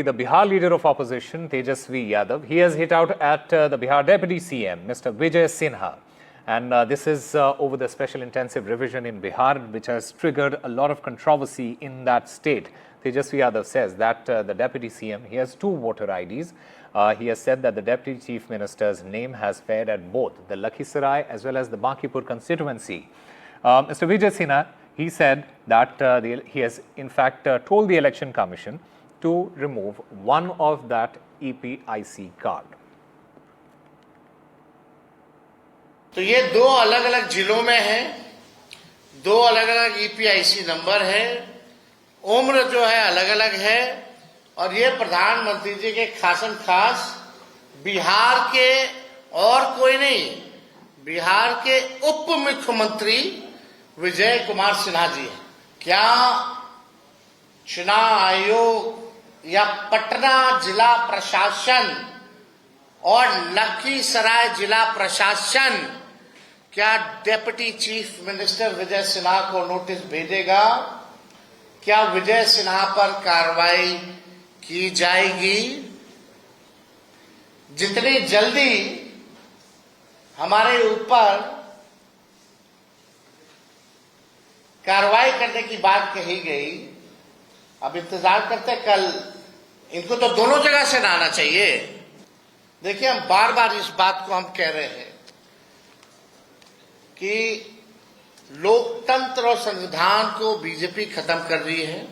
The Bihar leader of opposition, Tejashwi Yadav, he has hit out at the Bihar Deputy CM, Mr. Vijay Sinha. And this is over the special intensive revision in Bihar, which has triggered a lot of controversy in that state. Tejashwi Yadav says that the Deputy CM, he has two voter IDs. He has said that the Deputy Chief Minister's name has fared at both the Lakhisarai as well as the Bankipur constituency. Mr. Vijay Sinha, he said that he has in fact told the Election Commission to remove one of that EPIC card. तो ये दो अलग अलग जिलों में है, दो अलग अलग EPIC नंबर है, उम्र जो है अलग अलग है और ये प्रधानमंत्री जी के खासम खास बिहार के और कोई नहीं, बिहार के उप मुख्यमंत्री विजय कुमार सिन्हा जी हैं। क्या चुनाव आयोग या पटना जिला प्रशासन और लखीसराय जिला प्रशासन क्या deputy chief minister Vijay Sinha को नोटिस भेजेगा? क्या विजय सिन्हा पर कार्रवाई की जाएगी? जितनी जल्दी हमारे ऊपर कार्रवाई करने की बात कही गई, अब इंतजार करते कल इनको तो दोनों जगह से ना आना चाहिए। देखिए, हम बार बार इस बात को हम कह रहे हैं कि लोकतंत्र और संविधान को बीजेपी खत्म कर रही है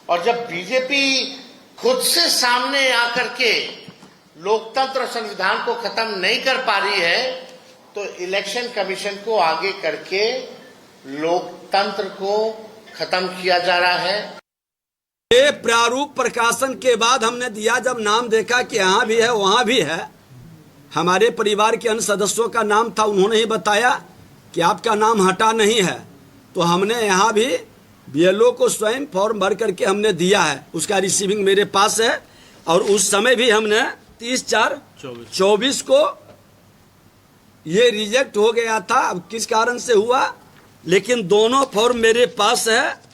और जब बीजेपी खुद से सामने आकर के लोकतंत्र और संविधान को खत्म नहीं कर पा रही है तो इलेक्शन कमीशन को आगे करके लोकतंत्र को खत्म किया जा रहा है। ये प्रारूप प्रकाशन के बाद हमने दिया, जब नाम देखा कि यहाँ भी है वहाँ भी है, हमारे परिवार के अन्य सदस्यों का नाम था, उन्होंने ही बताया कि आपका नाम हटा नहीं है, तो हमने यहाँ भी BLO को स्वयं फॉर्म भर करके हमने दिया है। उसका रिसीविंग मेरे पास है और उस समय भी हमने 30/4/24 को ये रिजेक्ट हो गया था। अब किस कारण से हुआ, लेकिन दोनों फॉर्म मेरे पास है।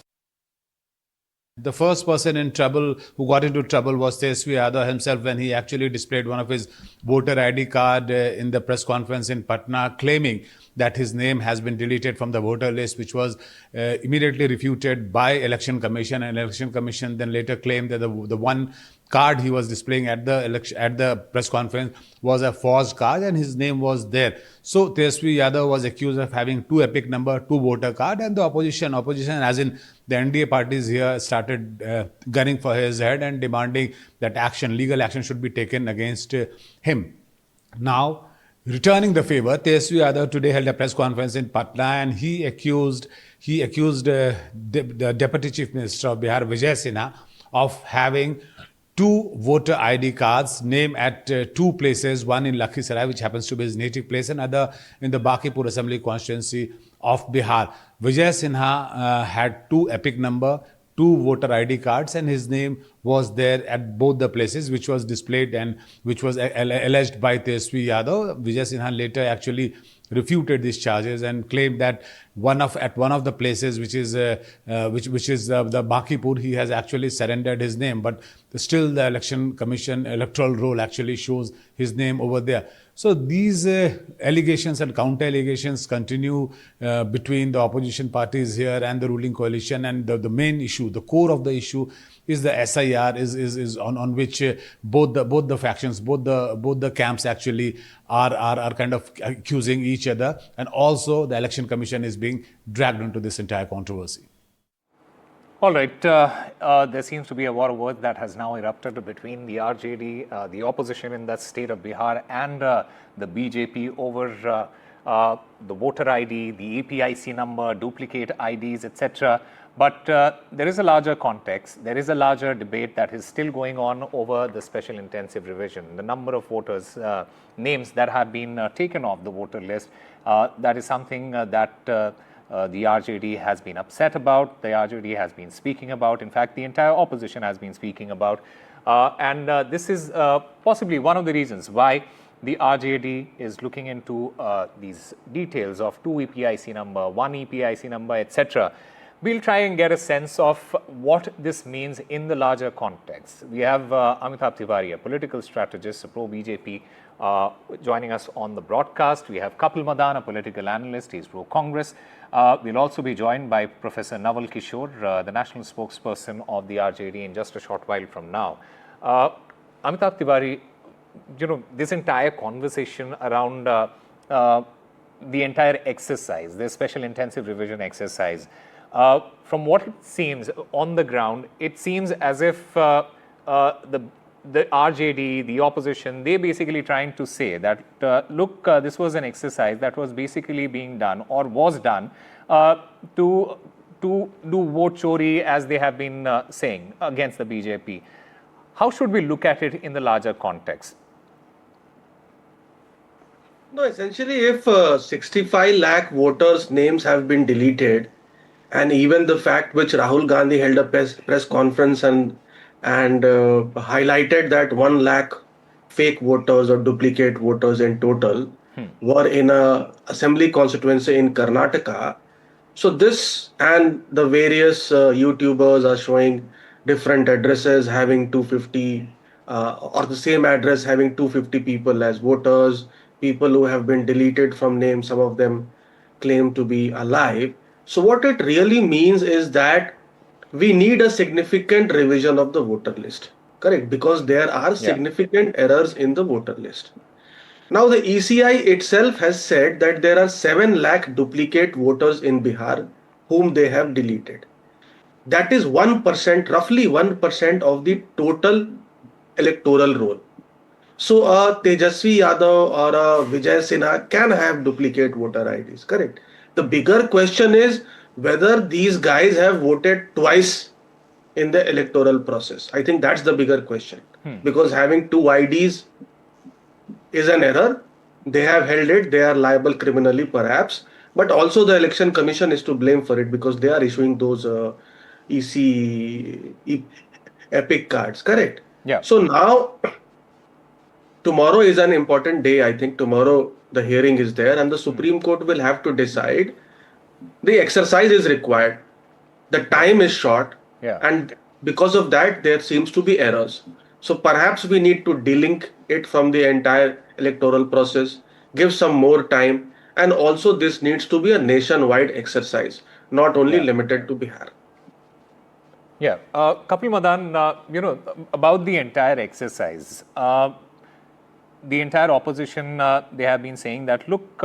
The first person in trouble, who got into trouble, was Tejashwi Yadav himself when he actually displayed one of his voter ID card in the press conference in Patna, claiming that his name has been deleted from the voter list, which was immediately refuted by Election Commission, and Election Commission then later claimed that the one card he was displaying at the press conference was a forged card and his name was there. So Tejashwi Yadav was accused of having two epic number, two voter card, and the opposition as in the NDA parties here started gunning for his head and demanding that legal action should be taken against him. Now, returning the favor, Tejashwi Yadav today held a press conference in Patna and he accused the Deputy Chief Minister of Bihar, Vijay Sinha, of having two voter ID cards named at two places, one in Lakhisarai, which happens to be his native place, and other in the Bankipur Assembly constituency of Bihar. Vijay Sinha had two epic number, two voter ID cards, and his name was there at both the places, which was displayed and which was alleged by Tejashwi Yadav. Vijay Sinha later actually refuted these charges and claimed that at one of the places, which is the Bankipur, he has actually surrendered his name, but still the Election Commission electoral roll actually shows his name over there. So these allegations and counter allegations continue between the opposition parties here and the ruling coalition, and the main issue, the core of the issue, is the SIR, is on which both the factions, both the camps actually are kind of accusing each other, and also the Election Commission is being dragged into this entire controversy. All right, there seems to be a war of words that has now erupted between the RJD, the opposition in that state of Bihar, and the BJP over the voter ID, the EPIC number, duplicate IDs, etc. But there is a larger context, there is a larger debate that is still going on over the special intensive revision. The number of voters, names that have been taken off the voter list, that is something that the RJD has been upset about, the RJD has been speaking about, in fact the entire opposition has been speaking about. And this is possibly one of the reasons why the RJD is looking into these details of two EPIC number, one EPIC number, etc. we'll try and get a sense of what this means in the larger context. We have Amitabh Tiwari, a political strategist, a pro-BJP, joining us on the broadcast. We have Kapil Madan, a political analyst. He's pro-Congress. We'll also be joined by Professor Naval Kishore, the national spokesperson of the RJD, in just a short while from now. Amitabh Tiwari, this entire conversation around the entire exercise, the special intensive revision exercise, from what it seems on the ground, it seems as if the RJD, the opposition, they basically trying to say that, look, this was an exercise that was basically being done or was done to do vote chori, as they have been saying, against the BJP. How should we look at it in the larger context? No, essentially, if 65 lakh voters' names have been deleted, and even the fact which Rahul Gandhi held a press conference and highlighted that 1 lakh fake voters or duplicate voters in total were in a assembly constituency in Karnataka. So this and the various YouTubers are showing different addresses having 250 or the same address having 250 people as voters, people who have been deleted from names, some of them claim to be alive. So what it really means is that we need a significant revision of the voter list, correct? Because there are significant errors in the voter list. Now the ECI itself has said that there are 7 lakh duplicate voters in Bihar whom they have deleted. That is 1%, roughly 1% of the total electoral roll. So a Tejashwi Yadav or a Vijay Sinha can have duplicate voter IDs, correct? The bigger question is whether these guys have voted twice in the electoral process. I think that's the bigger question. Because having 2 IDs is an error. They have held it. They are liable criminally, perhaps. But also the Election Commission is to blame for it because they are issuing those epic cards, correct? Yeah. So now, tomorrow is an important day. I think tomorrow the hearing is there and the Supreme Court will have to decide. The exercise is required. The time is short. Yeah. And because of that, there seems to be errors. So perhaps we need to delink it from the entire electoral process, give some more time. And also this needs to be a nationwide exercise, not only limited to Bihar. Yeah. Kapil Madan, about the entire exercise, the entire opposition, they have been saying that, look,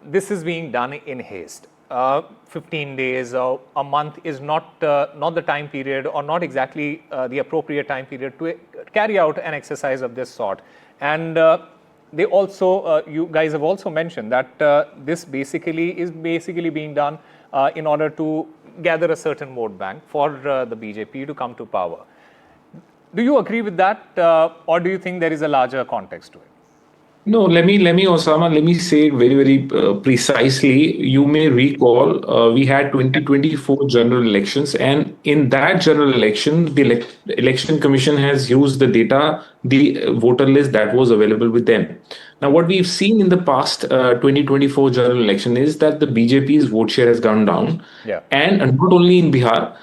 this is being done in haste. 15 days or a month is not the time period or not exactly the appropriate time period to carry out an exercise of this sort. And they also, you guys have also mentioned that this is basically being done in order to gather a certain vote bank for the BJP to come to power. Do you agree with that, or do you think there is a larger context to it? No, let me, Osama, let me say it very, very precisely. You may recall we had 2024 general elections, and in that general election, the Election Commission has used the data, the voter list that was available with them. Now, what we've seen in the past 2024 general election is that the BJP's vote share has gone down, and not only in Bihar.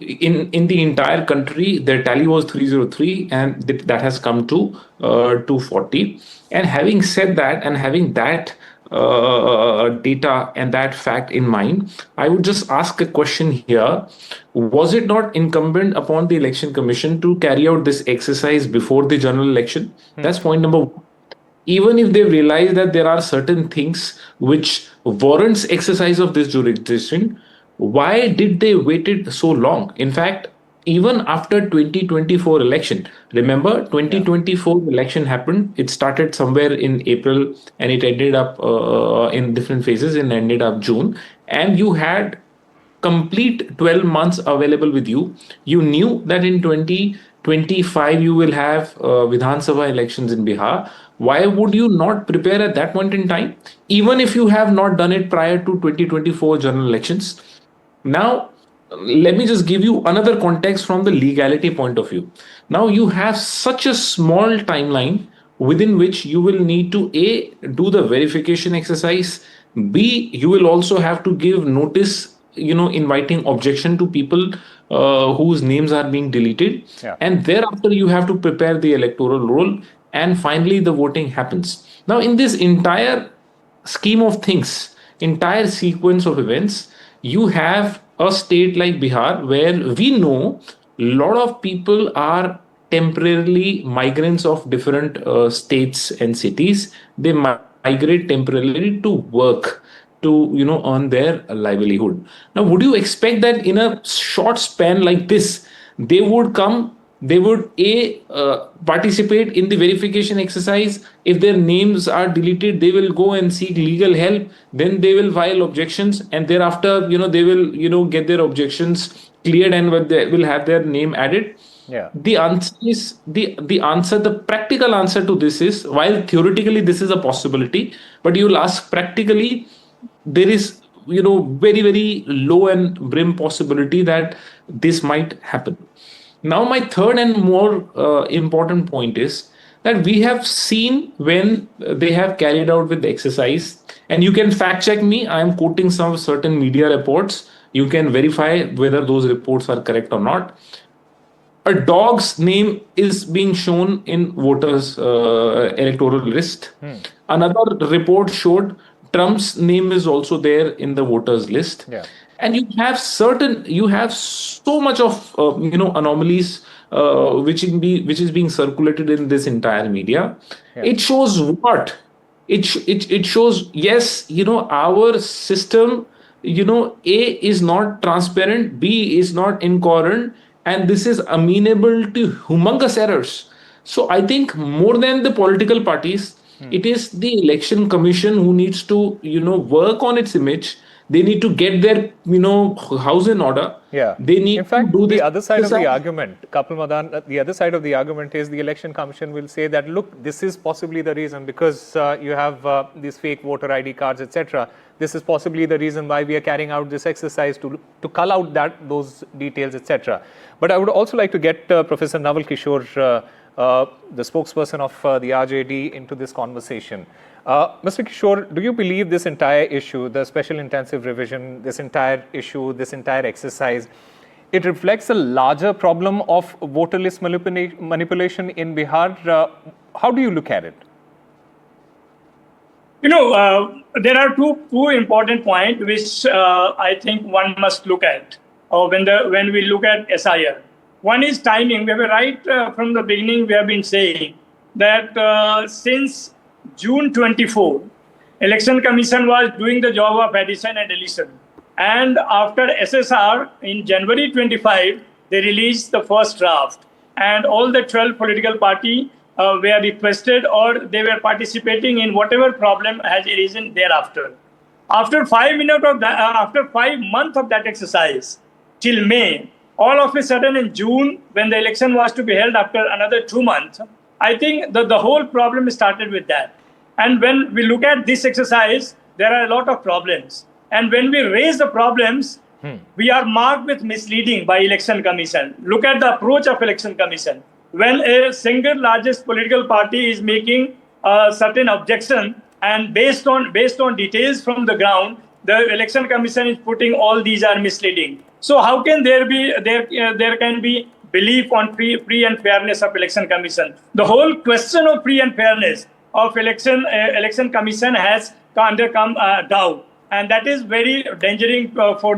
In the entire country, their tally was 303, and that has come to 240. And having said that, and having that data and that fact in mind, I would just ask a question here. Was it not incumbent upon the Election Commission to carry out this exercise before the general election? That's point number 1. Even if they realize that there are certain things which warrants exercise of this jurisdiction, why did they waited so long? In fact, even after 2024 election, remember 2024 election happened. It started somewhere in April and it ended up in different phases and ended up June. And you had complete 12 months available with you. You knew that in 2025 you will have Vidhan Sabha elections in Bihar. Why would you not prepare at that point in time, even if you have not done it prior to 2024 general elections? Now, let me just give you another context from the legality point of view. Now, you have such a small timeline within which you will need to A, do the verification exercise, B, you will also have to give notice inviting objection to people whose names are being deleted. Yeah. And thereafter, you have to prepare the electoral roll, and finally the voting happens. Now, in this entire scheme of things, entire sequence of events, you have a state like Bihar where we know a lot of people are temporarily migrants of different states and cities. They migrate temporarily to work, to earn their livelihood. Now, would you expect that in a short span like this, they would come, they would participate in the verification exercise? If their names are deleted, they will go and seek legal help, then they will file objections, and thereafter they will get their objections cleared, and they will have their name added. Yeah. The answer is the practical answer to this is, while theoretically this is a possibility, but you'll ask practically, there is very, very low and grim possibility that this might happen. Now, my third and more important point is that we have seen when they have carried out with the exercise, and you can fact check me, I am quoting some certain media reports, you can verify whether those reports are correct or not. A dog's name is being shown in voters' electoral list. Another report showed Trump's name is also there in the voters' list. Yeah. And you have so much of anomalies which is being circulated in this entire media. Yeah. It shows what? It shows, yes, our system, A is not transparent, B is not incoherent, and this is amenable to humongous errors. So I think more than the political parties, it is the election commission who needs to, work on its image. They need to get their, house in order. Yeah. They need in fact, to do the this. other side of the argument, Kapil Madan, the other side of the argument is the election commission will say that, look, this is possibly the reason because you have these fake voter ID cards, etc. This is possibly the reason why we are carrying out this exercise to cull out those details, etc. But I would also like to get Professor Naval Kishore, the spokesperson of the RJD, into this conversation. Mr. Kishore, do you believe this entire issue, the special intensive revision, this entire issue, this entire exercise, it reflects a larger problem of voter list manipulation in Bihar? How do you look at it? There are two important points which I think one must look at when we look at SIR. One is timing. We have right from the beginning, we have been saying that since June 24, Election Commission was doing the job of addition and deletion. And after SSR in January 25, they released the first draft. And all the 12 political parties were requested or they were participating in whatever problem has arisen thereafter. After 5 months of that exercise, till May, all of a sudden in June, when the election was to be held after another 2 months, I think the whole problem started with that. And when we look at this exercise, there are a lot of problems. And when we raise the problems, we are marked with misleading by Election Commission. Look at the approach of Election Commission. When a single largest political party is making a certain objection and based on details from the ground, the Election Commission is putting all these are misleading. So how can there can be belief on free and fairness of Election Commission? The whole question of free and fairness of Election Commission has undergone doubt, and that is very dangerous for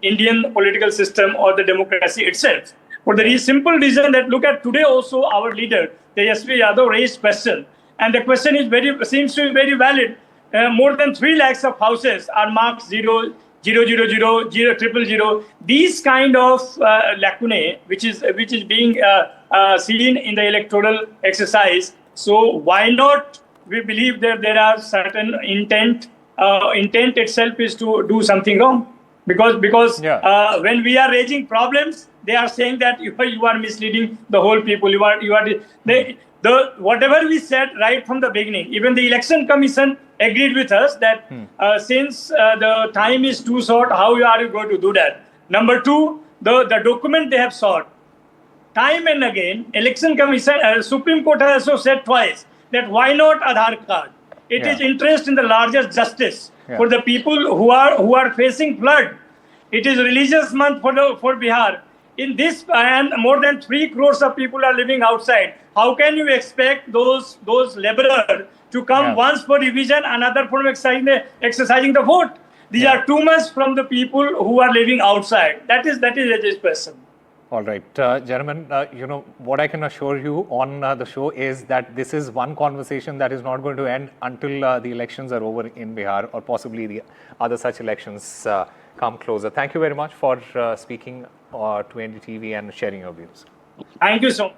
Indian political system or the democracy itself. For the simple reason that look at today also our leader Tejashwi Yadav raised question, and the question is seems to be very valid. More than 3 lakhs of houses are marked 0, 0, 0, 0, 0, 0, 0. These kind of lacunae, which is being seen in the electoral exercise. So why not? We believe that there are certain intent. Intent itself is to do something wrong, because when we are raising problems, they are saying that you are misleading the whole people. Whatever we said right from the beginning, even the Election Commission agreed with us that since the time is too short, how are you going to do that? Number two, the document they have sought, time and again, Election Commission, Supreme Court has also said twice that why not Aadhaar card? It is Yeah. interest in the larger justice Yeah. for the people who are facing flood. It is religious month for Bihar. In this, and more than 3 crores of people are living outside. How can you expect those laborers to come Yeah. once for revision, another for exercising the vote? These Yeah. are too much from the people who are living outside. That is the question. All right, gentlemen, what I can assure you on the show is that this is one conversation that is not going to end until the elections are over in Bihar, or possibly the other such elections come closer. Thank you very much for speaking to NDTV and sharing your views. Thank you so much.